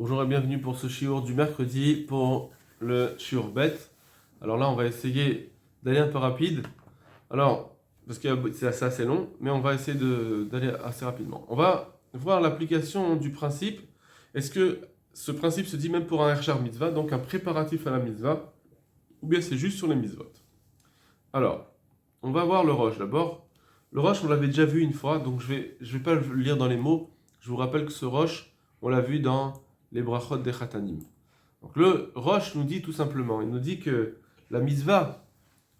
Bonjour et bienvenue pour ce shiur du mercredi pour le shiur bet. Alors là, on va essayer d'aller un peu rapide. Alors, parce que c'est assez long, mais on va essayer d'aller assez rapidement. On va voir l'application du principe. Est-ce que ce principe se dit même pour un Hershar mitzvah, donc un préparatif à la mitzvah, ou bien c'est juste sur les mitzvot? Alors, on va voir le roche d'abord. Le roche, on l'avait déjà vu une fois, donc je vais pas le lire dans les mots. Je vous rappelle que ce roche, on l'a vu dans les brachot des Khatanim. Donc le roche nous dit tout simplement, il nous dit que la mitzvah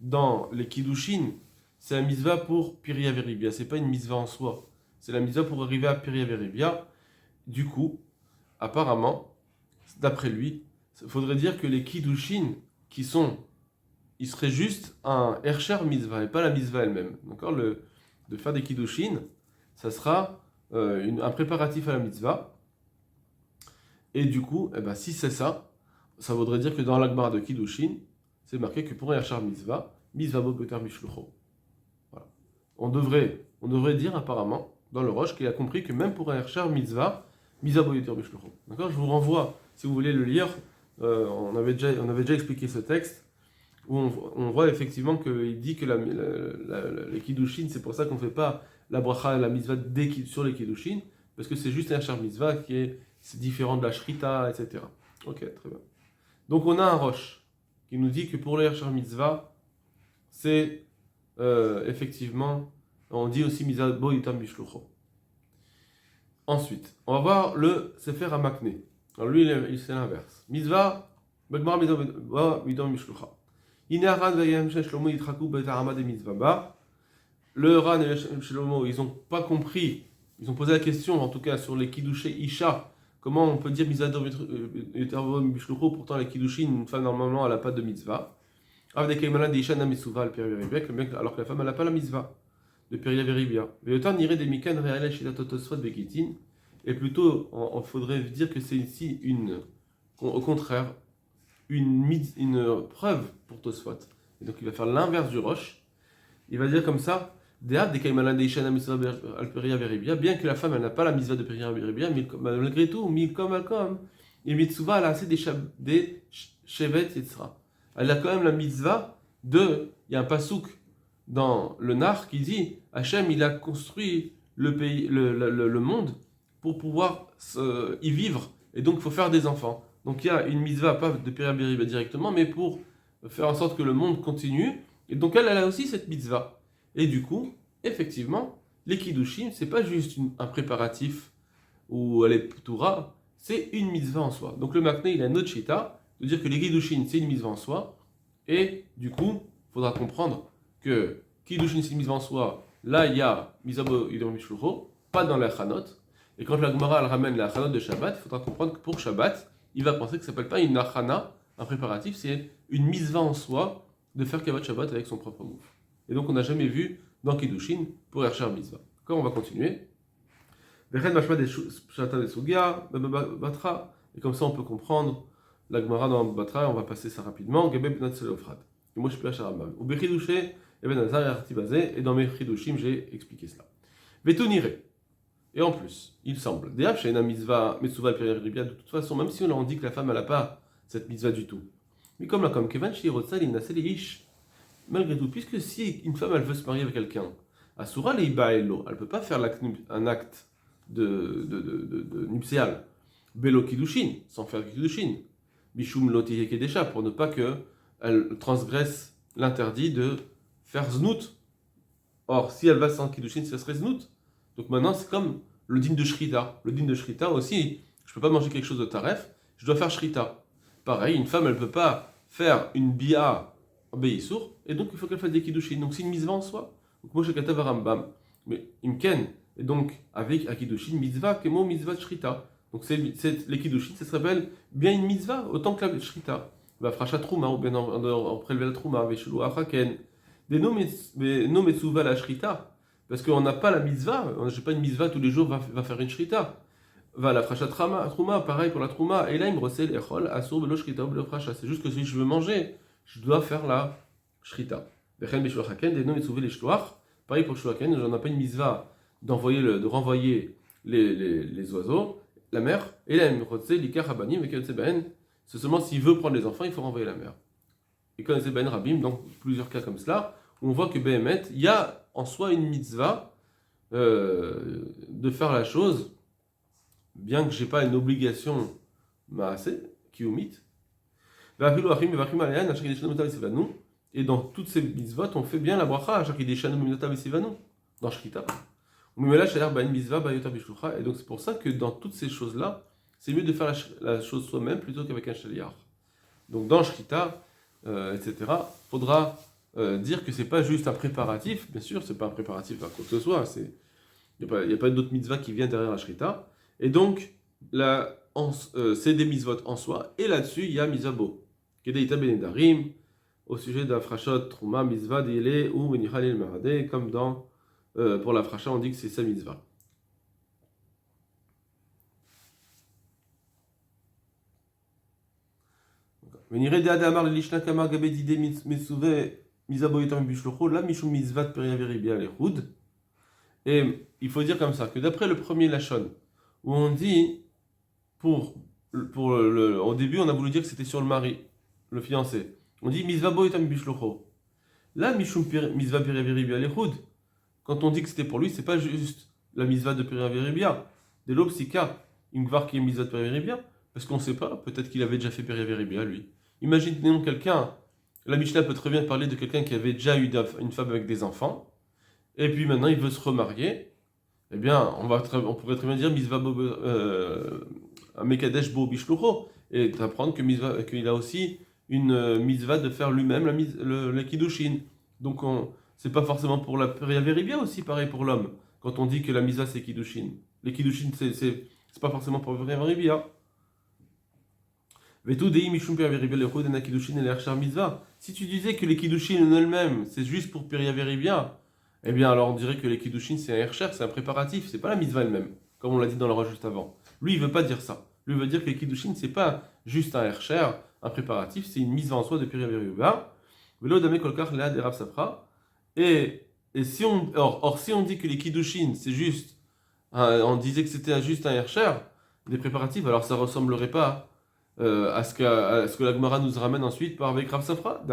dans les kiddushin, c'est la mitzvah pour Piria Veribia. C'est pas une mitzvah en soi, c'est la mitzvah pour arriver à Piria Veribia. Du coup, apparemment, d'après lui, il faudrait dire que les kiddushin ils seraient juste un Hersher mitzvah et pas la mitzvah elle-même. D'accord, de faire des kiddushin, ça sera un préparatif à la mitzvah. Et du coup, si c'est ça, ça voudrait dire que dans l'Agmara de Kiddushin, c'est marqué que pour un Yachar Mitzvah, Mitzvah Bo Beter Mishlucho. Voilà. On devrait dire apparemment, dans le Roche, qu'il a compris que même pour un Yachar Mitzvah, Mitzvah Bo Beter Mishlucho. D'accord. Je vous renvoie, si vous voulez le lire, on avait déjà expliqué ce texte, où on voit effectivement qu'il dit que les Kiddushin, c'est pour ça qu'on ne fait pas la bracha et la mitzvah sur les Kiddushin, parce que c'est juste un Yachar Mitzvah c'est différent de la shrita, etc. Ok, très bien. Donc on a un roche qui nous dit que pour le Hershar Mitzvah, c'est effectivement, on dit aussi Mitzvah Bo Yutam Bishlucho. Ensuite, on va voir le Sefer Hamakne. Alors lui, c'est l'inverse. Mitzvah, Begmar Mitzvah Bo Yutam Bishlucha. Ine Aran Vayam Shlomo Yitraku Betarama de Mitzvah Ba. Le Ran et le Shlomo, ils n'ont pas compris, ils ont posé la question, en tout cas sur les Kiddushé Isha. Comment on peut dire mitzvah bishlucho, pourtant les kiddushin, une femme normalement elle n'a pas de mitzvah. Alors que la femme elle n'a pas la mitzvah de Piria Veribia. Et plutôt, on faudrait dire que c'est ici au contraire, une preuve pour Tosfot. Et donc il va faire l'inverse du roche. Il va dire comme ça. Bien que la femme elle n'a pas la mitzvah de Piria Veribia, mais malgré tout, et mitzvah elle a assez des shevet yitzra. Elle a quand même la mitzvah il y a un pasouk dans le Nar qui dit Hachem il a construit le pays, le monde pour pouvoir y vivre, et donc il faut faire des enfants. Donc il y a une mitzvah, pas de Piria Veribia directement, mais pour faire en sorte que le monde continue, et donc elle a aussi cette mitzvah. Et du coup, effectivement, les kiddushin, c'est pas juste un préparatif où elle est p'toura, c'est une mitzvah en soi. Donc le Makne, il a une autre shita de dire que les kiddushin, c'est une mitzvah en soi, et du coup, il faudra comprendre que kiddushin, c'est une mitzvah en soi, là il y a mitzvah yidom mishlucho, pas dans la chanot, et quand la Gemara elle ramène la chanot de Shabbat, il faudra comprendre que pour Shabbat, il va penser que ça s'appelle pas une achana, un préparatif, c'est une mitzvah en soi de faire kavat Shabbat avec son propre mouf. Et donc on n'a jamais vu dans Kiddushin pour Hershar Mitzvah. D'accord, on va continuer. Et comme ça on peut comprendre la Gemara dans Batra, on va passer ça rapidement. Et dans mes Chidushim, j'ai expliqué cela. Et en plus, il semble, de toute façon, même si on dit que la femme n'a pas cette mitzvah du tout, mais comme Kevan malgré tout, puisque si une femme elle veut se marier avec quelqu'un, Asura Leibaelo, elle ne peut pas faire un acte de nuptial, Belo Kiddushin, sans faire Kiddushin, Bishum Loti Kedesha, pour ne pas qu'elle transgresse l'interdit de faire Znout. Or, si elle va sans Kiddushin, ce serait Znout. Donc maintenant, c'est comme le din de Shrita. Le din de Shrita aussi, je ne peux pas manger quelque chose de taref, je dois faire Shrita. Pareil, une femme elle ne peut pas faire une bia Beissour, et donc il faut qu'elle fasse des kiddushin. Donc c'est une mitzvah en soi. Donc moi je katav Rambam, mais imken, et donc avec un kiddushin mitzvah kemo mitzvah shrita. Donc les kiddushin, ça s'appelle bien une mitzvah autant que la shrita. Va frachat trouma ou bien en prélever la trouma, veshulu achaken. Des no metzuva la shrita, parce qu'on n'a pas la mitzvah. J'ai pas une mitzvah tous les jours va faire une shrita. Va la frachat trouma, pareil pour la trouma. Et là il me recèle echol asur belo shrita ou belo frachat. C'est juste que si je veux manger, je dois faire la shrita. Pareil pour Shloaken, j'en ai pas une mitzvah de renvoyer les oiseaux, la mer, Et là, c'est seulement s'il veut prendre les enfants, il faut renvoyer la mère. Et quand c'est Ben Rabim, donc plusieurs cas comme cela, où on voit que Behemet, il y a en soi une mitzvah de faire la chose, bien que je n'ai pas une obligation maaseh, qui omite. Et dans toutes ces mitzvot, on fait bien la bracha à chaque dans Shkita. Et donc c'est pour ça que dans toutes ces choses-là, c'est mieux de faire la chose soi-même plutôt qu'avec un shaliach. Donc dans Shkita, etc., il faudra dire que c'est pas juste un préparatif, bien sûr, c'est pas un préparatif à quoi que ce soit, il n'y a pas d'autres mitzvahs qui viennent derrière la Shkita. Et donc, c'est des mitzvot en soi, et là-dessus, il y a mitzvah Kedeita benedarim, au sujet d'Afrashot, Trouma, mitzvah, Diele, ou Menichal el Merade, comme dans, pour l'Afrasha, on dit que c'est sa mitzvah. Venire de Adamar, l'Ishna Kamar, Gabedide, Mitsuve, Mizabo Yotam Bishlocho, la Mishum Mitzvat, Periaveribia, Lechoud. Et il faut dire comme ça, que d'après le premier Lachon, où on dit, au début, on a voulu dire que c'était sur le mari, le fiancé. On dit Mizvabo Yotam Bishlocho. Là, Mishum Mitzvah, Periaveribia, Lechoud. Quand on dit que c'était pour lui, c'est pas juste la Mitzvah de Periaveribia. De l'Opsika, une gvar qui est Mitzvah de Periaveribia, parce qu'on ne sait pas, peut-être qu'il avait déjà fait Periaveribia, lui. Imaginez quelqu'un, la Mishnah peut très bien parler de quelqu'un qui avait déjà eu une femme avec des enfants, et puis maintenant il veut se remarier. Eh bien, on pourrait très bien dire Mizvah Mekadesh Bo Bishlucho, et apprendre qu'il a aussi une mitzvah de faire lui-même le Kiddushin. Donc, c'est pas forcément pour la Periaveribia aussi, pareil pour l'homme. Quand on dit que la mitzvah c'est Kiddushin. Les Kiddushin, c'est pas forcément pour la Periaveribia. Si tu disais que les Kiddushin en elles-mêmes, c'est juste pour Periaveribia, eh bien alors on dirait que les Kiddushin c'est un Hersher, c'est un préparatif, c'est pas la mitzvah elle-même, comme on l'a dit dans le roi juste avant. Lui il veut pas dire ça. Lui il veut dire que les Kiddushin c'est pas juste un Hersher, un préparatif, c'est une mitzvah en soi de Periaveribia. Et si on dit que les Kiddushin c'est juste, on disait que c'était juste un Hersher, des préparatifs, alors ça ressemblerait pas à ce que la Gemara nous ramène ensuite par avec Rav Safra,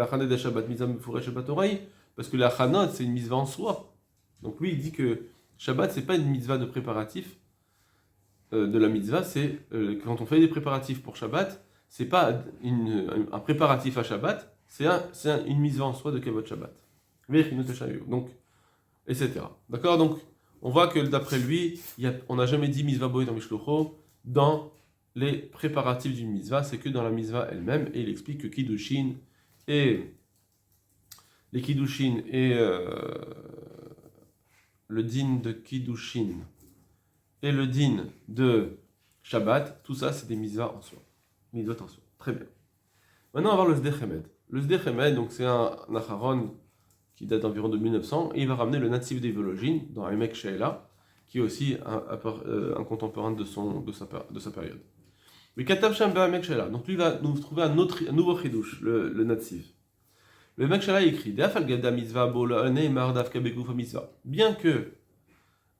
parce que la Chanot c'est une mitzvah en soi. Donc lui il dit que Shabbat c'est pas une mitzvah de préparatif de la mitzvah, c'est quand on fait des préparatifs pour Shabbat, c'est pas un préparatif à Shabbat, c'est une mitzvah en soi de Kavod Shabbat. Donc, etc. D'accord. Donc on voit que d'après lui, on n'a jamais dit mitzvah boït en mishlocho dans les préparatifs d'une mitzvah, c'est que dans la mitzvah elle-même, et il explique que Kiddushin et les Kiddushin et le din de Kiddushin et le din de Shabbat, tout ça c'est des mitzvahs en soi. Mitzvot en soi. Très bien. Maintenant on va voir le Sdei Chemed. Le Sdei Chemed, donc c'est un Acharon qui date d'environ de 1900, et il va ramener le Nativ d'Evologine dans Emek Sheela, qui est aussi un contemporain de sa période. Mais Katav Sham Emek Sheela. Donc lui va nous trouver un nouveau chidouche, le Nativ. Le Emek Sheela écrit bien que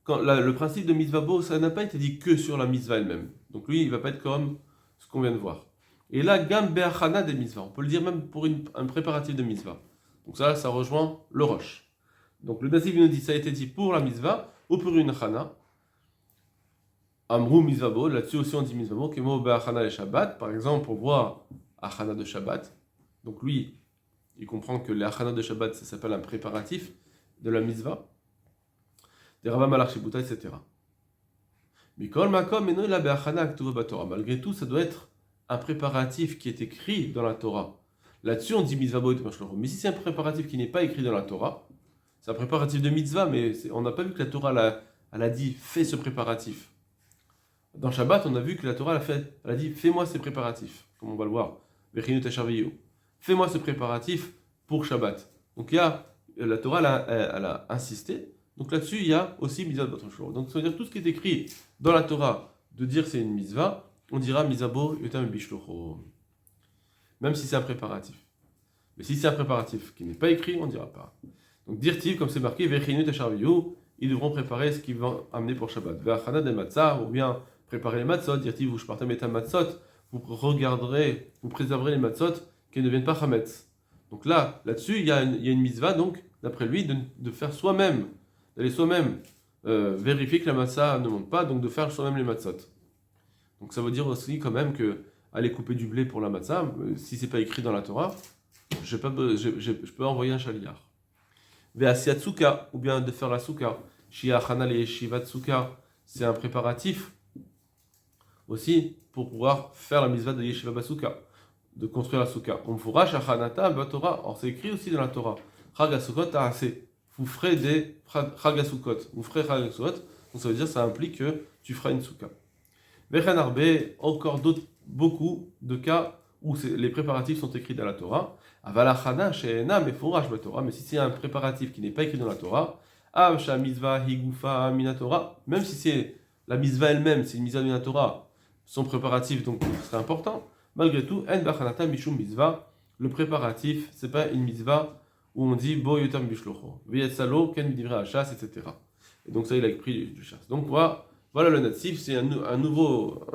le principe de mitzvah bo, ça n'a pas été dit que sur la mitzvah elle-même. Donc lui, il va pas être comme ce qu'on vient de voir. Et là, gam be'achana des mitzvahs. On peut le dire même pour un préparatif de mitzvah. Donc ça rejoint le roche. Donc le Nativ nous dit ça a été dit pour la mitzvah ou pour une chana. Amrou mitzvah bo, là-dessus aussi on dit mitzvah bo, kemo be'achana le Shabbat. Par exemple, pour voir achana de Shabbat. Donc lui, il comprend que l'achana de Shabbat, ça s'appelle un préparatif de la mitzvah. Des Rava Malach Shibuta, etc. Mikol Makom et la be'achana aktuva b'Torah. Malgré tout, ça doit être un préparatif qui est écrit dans la Torah. Là-dessus, on dit mitzvah bo et mashlocho. Mais si c'est un préparatif qui n'est pas écrit dans la Torah, c'est un préparatif de mitzvah, mais on n'a pas vu que la Torah elle a dit fais ce préparatif. Dans Shabbat, on a vu que la Torah elle a dit fais-moi ces préparatifs, comme on va le voir. Fais-moi ce préparatif pour Shabbat. Donc la Torah elle a insisté. Donc là-dessus, il y a aussi mitzvah de votre shlomo. Donc ça veut dire tout ce qui est écrit dans la Torah de dire c'est une mitzvah, on dira mitzvah bo yotam bishlocho. Même si c'est un préparatif. Mais si c'est un préparatif qui n'est pas écrit, on ne dira pas. Donc dire-t-il, comme c'est marqué, ils devront préparer ce qu'ils vont amener pour Shabbat. Ve'achana de matzah, ou bien préparer les matzot, dire-t-il, vous partez mettre un matzot, vous regarderez, vous préserverez les matzot qui ne deviennent pas chametz. Donc là-dessus, il y a une mitzvah, donc, d'après lui, de faire soi-même, d'aller soi-même vérifier que la matzah ne monte pas, donc de faire soi-même les matzot. Donc ça veut dire aussi quand même que aller couper du blé pour la matzah, si c'est pas écrit dans la Torah, je peux envoyer un chaliar. Ve'asiat souka, ou bien de faire la souka. Shia chanal et shivat souka, c'est un préparatif aussi pour pouvoir faire la mitzvah de yeshiva basouka, de construire la souka. On fera shachanata batora. Or c'est écrit aussi dans la Torah. Chagasukot ta'aseh. Vous ferez des chagasukot. Vous ferez chagasukot. Donc ça veut dire ça implique que tu feras une souka. Vechen arbe, encore d'autres, beaucoup de cas où les préparatifs sont écrits dans la Torah. Avalachana she'ena meforash batorah. Mais si c'est un préparatif qui n'est pas écrit dans la Torah, av sha mitzvah higufa minatora. Même si c'est la mitzvah elle-même, c'est une mitzvah minatora, son préparatif donc c'est important. Malgré tout, en bachanata mishum mitzvah. Le préparatif, c'est pas une mitzvah où on dit bo yotam bishlocho, veyatsalo ken midivre hachas, etc. Et donc ça il a pris du chasse. Donc voilà le natsif, c'est un nouveau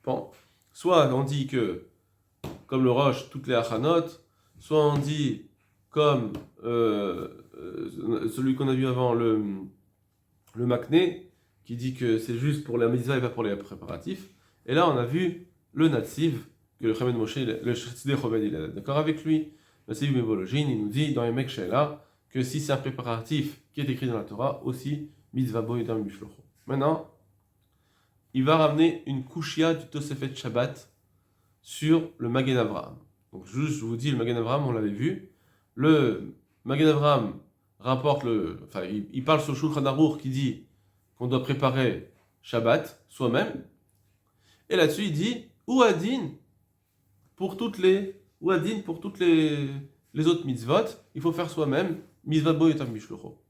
pan. Soit on dit que comme le roche toutes les achanot, soit on dit comme celui qu'on a vu avant le makné qui dit que c'est juste pour la mitzvah et pas pour les préparatifs. Et là on a vu le natsif que le Chamed Moshe, le Tzidei Chomed, il est d'accord avec lui. Le Siv Mevologine, il nous dit dans les Mek Sheila que si c'est un préparatif qui est écrit dans la Torah, aussi mitzvah bo yedam bishlocho. Maintenant, il va ramener une kushia du Tosefet Shabbat sur le Magen Avraham. Donc juste, je vous dis, le Magen Avraham, on l'avait vu. Le Magen Avraham rapporte il parle sur Shulchan Aruch qui dit qu'on doit préparer Shabbat soi-même. Et là-dessus, il dit Ouadin pour toutes les autres mitzvot, il faut faire soi-même mitzvah bo yotam bishlocho.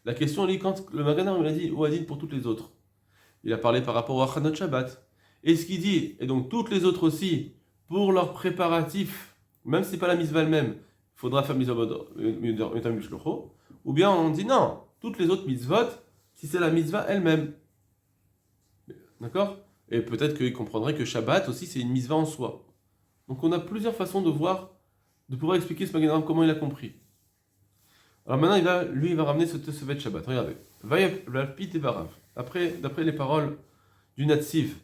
La question est quand le Magen Avraham il a dit Ouadin pour toutes les autres. Il a parlé par rapport au Achanot Shabbat. Et ce qu'il dit, et donc toutes les autres aussi, pour leurs préparatifs, même si ce n'est pas la mitzvah elle-même, il faudra faire mitzvah bo yotam bishlocho. Ou bien on dit non, toutes les autres mitzvot, si c'est la mitzvah elle-même. D'accord? Et peut-être qu'il comprendrait que Shabbat aussi c'est une mitzvah en soi. Donc on a plusieurs façons de pouvoir expliquer ce Magen Avraham, comment il a compris. Alors maintenant, il va ramener ce Tosefet Shabbat. Regardez. Vayapit et Barav. D'après les paroles du Natsiv,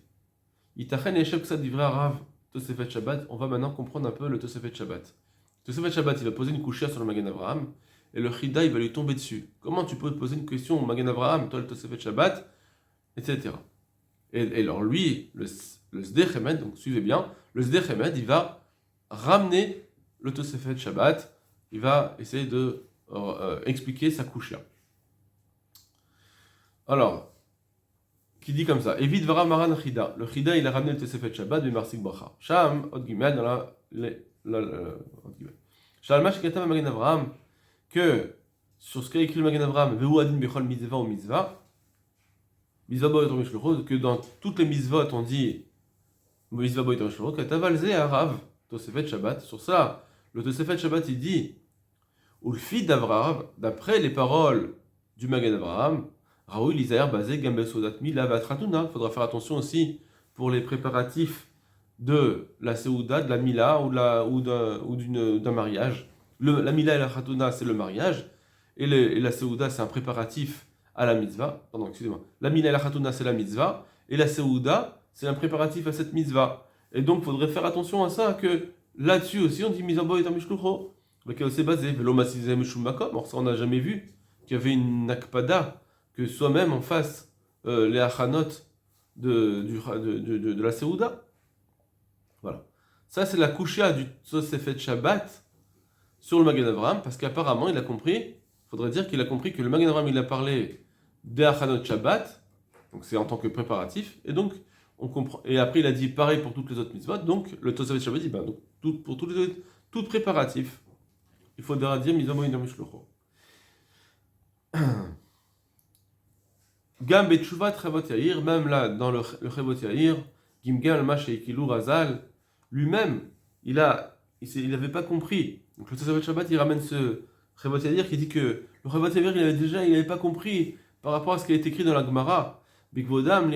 Itachen et Sheb Ksad Divrei Arav Tosefet Shabbat, on va maintenant comprendre un peu le Tosefet Shabbat. Tosefet Shabbat, il va poser une couchia sur le Magen Avraham, et le Chida, il va lui tomber dessus. Comment tu peux poser une question au Magen Avraham, toi le Tosefet Shabbat, etc. Et alors lui, le Sdei Chemed, donc suivez bien, le Sdei Chemed, il va ramener le Tosefet Shabbat, il va essayer de expliquer sa kushia. Alors, qui dit comme ça, Evid Vara Maran Chida. Le Chida, il a ramené le Tosefet Shabbat de Marsik Bracha. Sham, Od Gimel, dans Od Gimel. Shalma Shekatam Magen Avraham, que sur ce qu'a écrit le Magen Avraham, Vehu Adin Bechol Mitzvah ou Mitzvah, que dans toutes les mitzvot on dit mitzvah bo yitam shlocho, katavalze arav Tosefet Shabbat. Sur ça, le Tosefet Shabbat il dit ulfi d'Avraham, d'après les paroles du Magen Avraham, Raoul Isaïr basé gambe sodat mila vatratuna. Il faudra faire attention aussi pour les préparatifs de la Seouda, de la Mila ou d'un mariage. La Mila et la Khatuna c'est le mariage, et la Seouda c'est un préparatif à la mitzvah. Pardon, excusez-moi. La Mila et la Khatuna c'est la mitzvah, et la Seouda c'est un préparatif à cette mitzvah. Et donc il faudrait faire attention à ça, que là-dessus aussi on dit mitzvah bo yitam bishlocho, lequel c'est basé. Velo masizem shum makom. Or ça on n'a jamais vu qu'il y avait une nakpada, que soi-même on fasse les achanot de la Seouda. Voilà. Ça c'est la kushia du Tosefet Shabbat sur le Magen Avraham, parce qu'apparemment il a compris, il faudrait dire qu'il a compris que le Magen Avraham il a parlé des achanot Shabbat, donc c'est en tant que préparatif, et donc on comprend. Et après il a dit pareil pour toutes les autres mitzvot, donc le Tosefet Shabbat dit donc pour toutes les autres, tout préparatif, il faudra dire mitzvah bo yitam bishlocho. Gam betchuvat Chavot Yair, même là dans le Chavot Yair, Gimgal Masheikilu Razal, lui-même il n'avait pas compris. Donc le Tosefet Shabbat il ramène ce Chavot Yair qui dit que le Chavot Yair il n'avait pas compris par rapport à ce qui a été écrit dans la Gemara. Bigvodam,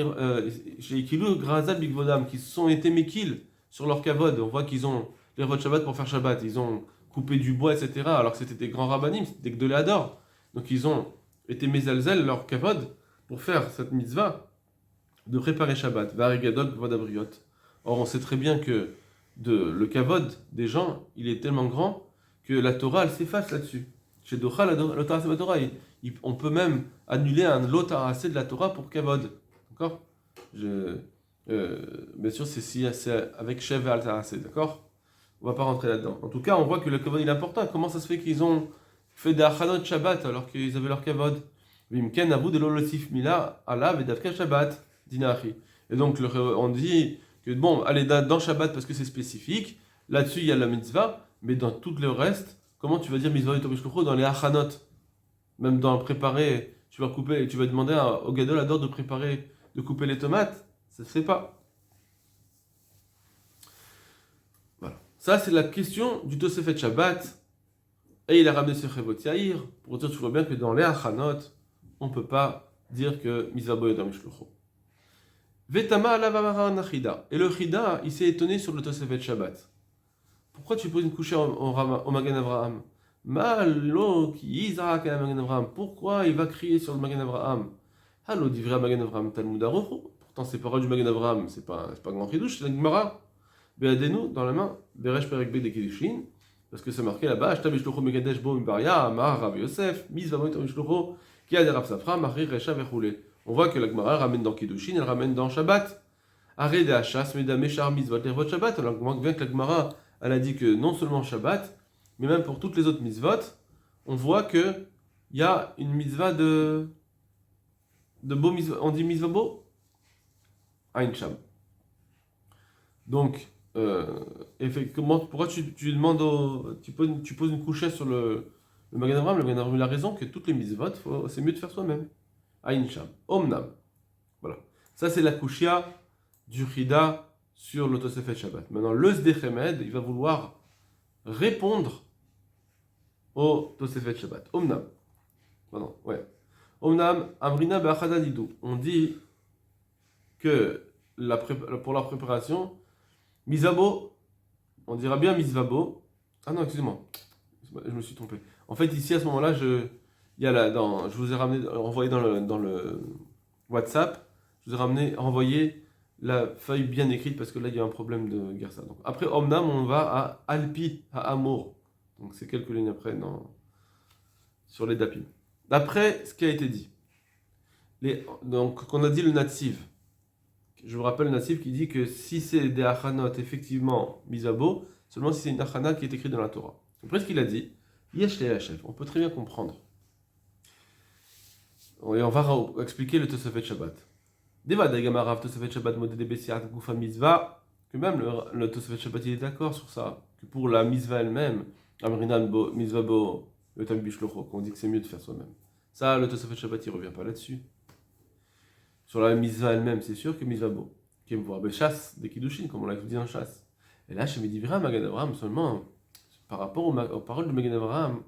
chez Ikilu, Grazal, Bigvodam, qui sont été Mekil sur leur kavod. On voit qu'ils ont les Rod Shabbat pour faire Shabbat. Ils ont coupé du bois, etc. Alors que c'était des grands rabbanim, c'était des Gdoléador. Donc ils ont été Mezalzel, leur kavod, pour faire cette mitzvah de préparer Shabbat. Varigadol, Vodabriot. Or, on sait très bien que le kavod des gens, il est tellement grand que la Torah, elle s'efface là-dessus. Chez Docha, la Torah, c'est la Torah. On peut même annuler un lot assez de la Torah pour kavod. D'accord? Bien sûr, c'est avec Shev et Al Tarasé, d'accord? On va pas rentrer là-dedans. En tout cas, on voit que le kavod il est important. Comment ça se fait qu'ils ont fait des achanot Shabbat alors qu'ils avaient leur kavod? Vimken avu de l'olosif mila ala vedavka Shabbat dinachi. Et donc, on dit que bon, allez dans Shabbat parce que c'est spécifique. Là-dessus, il y a la mitzvah, mais dans tout le reste, comment tu vas dire mitzvah et tomishlucho dans les achanot? Même dans le préparer, tu vas couper, tu vas demander au gadol ador de préparer, de couper les tomates, ça ne se fait pas. Voilà. Ça, c'est la question du Tosefet Shabbat. Et il a ramené ce Chevot Yair pour dire, tu vois bien que dans les achanot, on ne peut pas dire que mitzvah boyot mishlucho. Vetama alavamara nachida. Et le chida, il s'est étonné sur le Tosefet Shabbat. Pourquoi tu poses une couchée au Magen Avraham? Malo ki Isaac à Magen Avraham. Pourquoi il va crier sur le Magen Avraham? Halo divrei Magen Avraham Talmud Aruch. Pourtant, ces paroles du Magen Avraham, c'est pas grand chidouche, c'est la Gemara. Be'adenu dans la main, Beresh Perek Be de Kiddushin, parce que c'est marqué là-bas. Ashta Mishlocho Mekadesh Bo Mibaria, Amar Rav Yosef, Mizva Moïta Mishlocho, Ki Ad Rav Safra, Mari Recha Vechule. On voit que la Gemara ramène dans Kiddushin, elle ramène dans Shabbat. Arrête de Hachas, Medam Meshar Mizvot Lervot Shabbat. Alors, on voit bien que la Gemara, elle a dit que non seulement Shabbat, mais même pour toutes les autres mitzvot, on voit que il y a une mitzvah de beau mitzvah. On dit mitzvah beau? Ain Sham. Donc, effectivement, pourquoi tu demandes tu poses une couchette sur le Magen Avraham? Le Magen Avraham, il a raison que toutes les mitzvot, c'est mieux de faire soi-même. Ain Sham. Omnam. Voilà. Ça, c'est la kushia du Chida sur le Tosefet Shabbat. Maintenant, le Sdechemed, il va vouloir répondre au Tosefet Shabbat. Omnam. Pardon, ouais. Omnam, Amrina Be'achada Didou. On dit que pour la préparation, Mizabo, on dira bien Mizvabo. Ah non, excusez-moi, je me suis trompé. En fait, ici, à ce moment-là, je vous ai renvoyé dans le WhatsApp, je vous ai renvoyé la feuille bien écrite parce que là, il y a un problème de Gersa. Donc, après Omnam, on va à Alpi, à Amour. Donc, c'est quelques lignes après sur les Dapim. D'après ce qui a été dit, donc, qu'on a dit le Natsiv. Je vous rappelle le Nassiv qui dit que si c'est des achanot, effectivement, misabo, seulement si c'est une achana qui est écrite dans la Torah. Après ce qu'il a dit, yesh le hachef, on peut très bien comprendre. Et on va expliquer le Tosefet Shabbat. Deva dagamarav Tosefet Shabbat modé besiat gufa mitzvah, que même le Tosefet Shabbat il est d'accord sur ça, que pour la mitzvah elle-même, amrinan bo mitzvah bo le tam bishlocho, qu'on dit que c'est mieux de faire soi-même. Ça, le Tosefet Shabbat il revient pas là-dessus. Sur la mitzvah elle-même, c'est sûr que mitzvah beau. Qui aime voir des chasses, des kiddushin, comme on l'a dit en chasse. Et là, chez Medivra, Magen Avraham, seulement, par rapport aux paroles de Magen Avraham,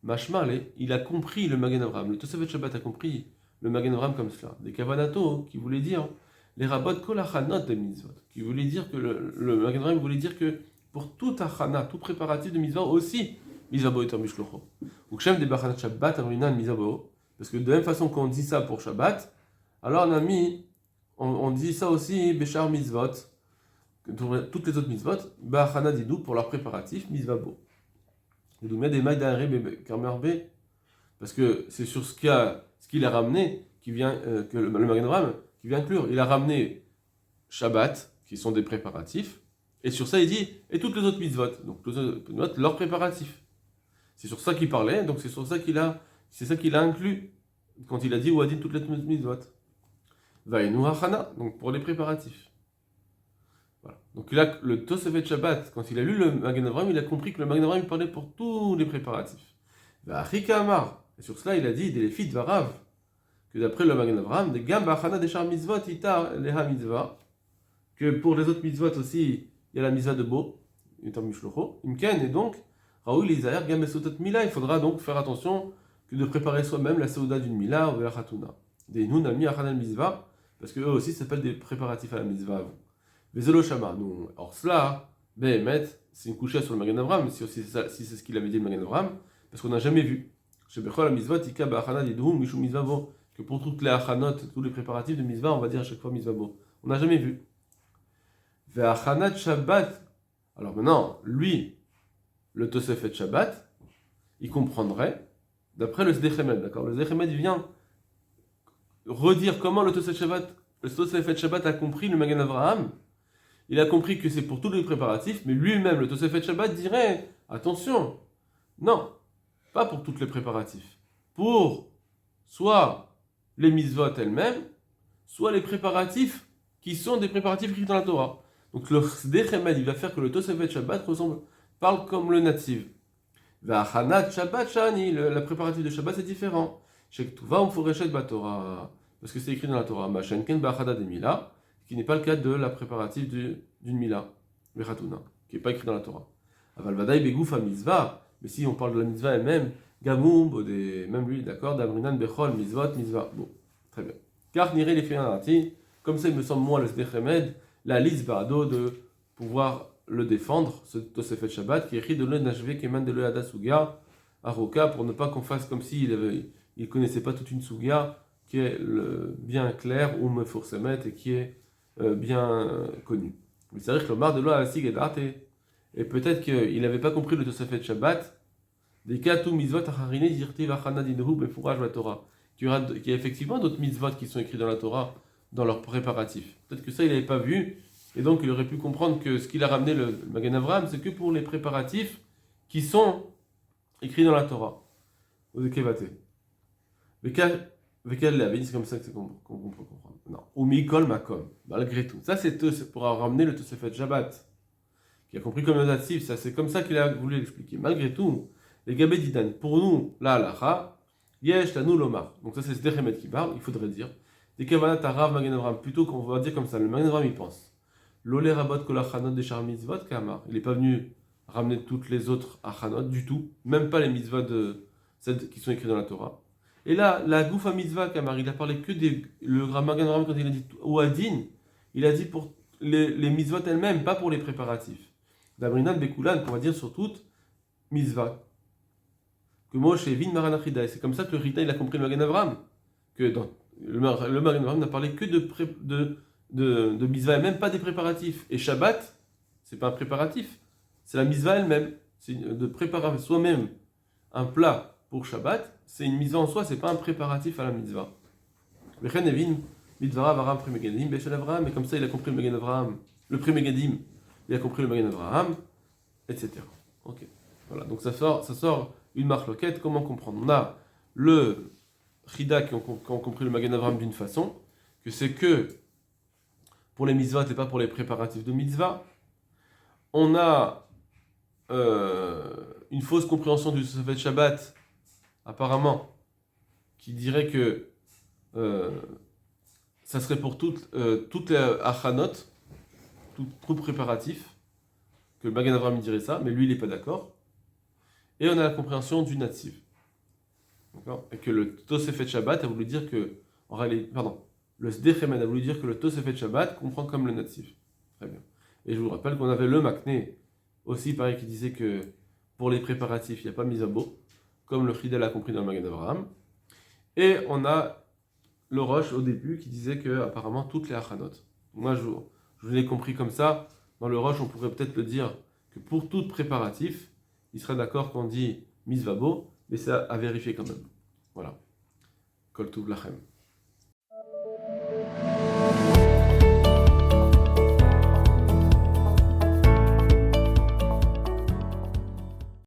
Mashmal, il a compris le Magen Avraham. Le Tosefet Shabbat a compris le Magen Avraham comme cela. Des Kavanato, qui voulait dire, les rabbot kol achanot de mitzvot, qui voulait dire que le Magen Avraham voulait dire que pour tout achana, tout préparatif de mitzvah aussi, mitzvah bo etor mishlocho. Ou kshem de bachanat Shabbat, amrinan mitzvah bo, parce que de la même façon qu'on dit ça pour Shabbat, alors on dit ça aussi, Béchar Mitzvot, toutes les autres Mitzvot, Ba'achana Didou pour leur préparatif, Mitzvah Bo. Didou met des mailles d'arrêt, parce que c'est sur ce qu'il a ramené, qui vient, que le Magen Avraham, qui vient inclure. Il a ramené Shabbat, qui sont des préparatifs, et sur ça il dit, et toutes les autres Mitzvot, donc toutes les autres Mitzvot, leurs préparatifs. C'est sur ça qu'il parlait, donc c'est ça qu'il a inclus, quand il a dit, ou a dit toutes les Mitzvot. Vaïnou Hachana, donc pour les préparatifs. Voilà. Donc là, le Tosefet Shabbat, quand il a lu le Magen Avraham, il a compris que le Magen Avraham parlait pour tous les préparatifs. Va'achika Amar, et sur cela il a dit, des Léfit Varav, que d'après le Magen Avraham, des Gam Ba'achana des Char Mitzvot, Ita Leha Mitzvah, que pour les autres Mitzvot aussi, il y a la Mitzvah de Bo, Yutam Mishlocho, Imken, et donc, Raoul Isaïr Gam Esotot Mila, il faudra donc faire attention que de préparer soi-même la Seuda d'une Mila ou de la Khatuna. Des Nunami Achanal Mitzvah, parce qu'eux aussi s'appellent des préparatifs à la mitzvah. Vezelo Shama, nous, or cela, Behemet, c'est une couchée sur le Magen Avraham, si c'est ce qu'il avait dit le Magen Avraham, parce qu'on n'a jamais vu. Que pour toutes les achanot, tous les préparatifs de mitzvah, on va dire à chaque fois mitzvah. On n'a jamais vu. Ve'achanat Shabbat. Alors maintenant, lui, le Tosefet Shabbat, il comprendrait, d'après le Sdechemed, d'accord? Le Sdechemed vient redire comment le Tosefet Shabbat a compris le Magen Avraham. Il a compris que c'est pour tous les préparatifs, mais lui-même, le Tosefet Shabbat, dirait, attention, non, pas pour tous les préparatifs. Pour soit les mitzvot elles-mêmes, soit les préparatifs qui sont des préparatifs écrits dans la Torah. Donc le Sdechemed, il va faire que le Tosefet Shabbat parle comme le natif. Va'achanat Shabbat Shani, la préparatif de Shabbat c'est différent. Shektuva umforeshet baTorah, parce que c'est écrit dans la Torah. Mashenken ba'achada de Mila, qui n'est pas le cas de la préparatif d'une Mila, Bechatuna, qui n'est pas écrit dans la Torah. Aval Vadaï Begouf mitzvah, mais si on parle de la mitzvah elle-même, Gamoum, même lui, d'accord, Damrinan Bechol, mitzvot, mitzvah. Bon, très bien. Car Niré les Fianati, comme ça il me semble, moi, le Sdechemed, la liste Bardo de pouvoir le défendre, ce Tosefet Shabbat, qui est écrit de le Nashve Keman de le Hadasuga, Aroka, pour ne pas qu'on fasse comme s'il ne connaissait pas toute une Suga, qui est bien claire, ou me forcemet, et qui est bien connue. Mais c'est vrai que le mar de l'eau à Sig et d'Arte, et peut-être qu'il n'avait pas compris le Tosefet Shabbat, des cas tout mitzvot acharine dirtiv achana dinehu befouraj la Torah, qu'il y a effectivement d'autres mitzvot qui sont écrits dans la Torah, dans leurs préparatifs. Peut-être que ça, il n'avait pas vu, et donc il aurait pu comprendre que ce qu'il a ramené le Magen Avraham, c'est que pour les préparatifs qui sont écrits dans la Torah. Au Kevate. Vekel l'avait c'est comme ça qu'on peut comprendre. Non. Ou Mikol Makom, malgré tout. Ça, c'est pour ramener le Tosefet Shabbat, qui a compris comme le natif, ça c'est comme ça qu'il a voulu l'expliquer. Malgré tout, les Gabé Didan, pour nous, la halacha, yesh la nous lomar. Donc ça c'est ce Dechemet qui parle, il faudrait dire. Des Kavanat Arav Magen Avraham, plutôt qu'on va dire comme ça, le Magen Avraham il pense. L'olé rabot kolachanot des char mitzvot kamar. Il n'est pas venu ramener toutes les autres achanot du tout, même pas les mitzvot celles qui sont écrites dans la Torah. Et là, la goufa mitzvah kamar, il a parlé que le Magen Avraham quand il a dit ouadin, il a dit pour les mitzvot elles-mêmes, pas pour les préparatifs. D'abrinan bekulan, qu'on va dire sur toutes mitzvah. Que Moshe vin maranachida, c'est comme ça que le Rita il a compris le Magen Avraham, que dans le Magen Avraham n'a parlé que de mitzvah et même pas des préparatifs. Et Shabbat, c'est pas un préparatif, c'est la mitzvah elle-même. C'est de préparer soi-même un plat pour Shabbat, c'est une mitzvah en soi, c'est pas un préparatif à la mitzvah. Mais comme ça il a compris le Magen Avraham, le pré-Megadim, il a compris le Magen Avraham, etc. Ok. Voilà, donc ça sort une marloquette, comment comprendre? On a le Chida qui ont compris le Magen Avraham d'une façon, que c'est que pour les mitzvahs et pas pour les préparatifs de mitzvah. On a une fausse compréhension du Tosefet Shabbat, apparemment, qui dirait que ça serait pour toutes les achanot, tout préparatif, que le Magen Avraham dirait ça, mais lui il n'est pas d'accord. Et on a la compréhension du natif. D'accord? Et que le Tosefet Shabbat a voulu dire que, en réalité, le Sdechemed a voulu dire que le Tosefet Shabbat comprend comme le natif. Très bien. Et je vous rappelle qu'on avait le Makné, aussi pareil, qui disait que pour les préparatifs, il n'y a pas mis à beau, comme le Chidel a compris dans le Magen Avraham. Et on a le Roche au début qui disait que apparemment toutes les achanot. Moi je l'ai compris comme ça. Dans le Roche, on pourrait peut-être le dire que pour tout préparatif, il serait d'accord qu'on dit misvabo, mais c'est à vérifier quand même. Voilà. Kol Tuv Lachem.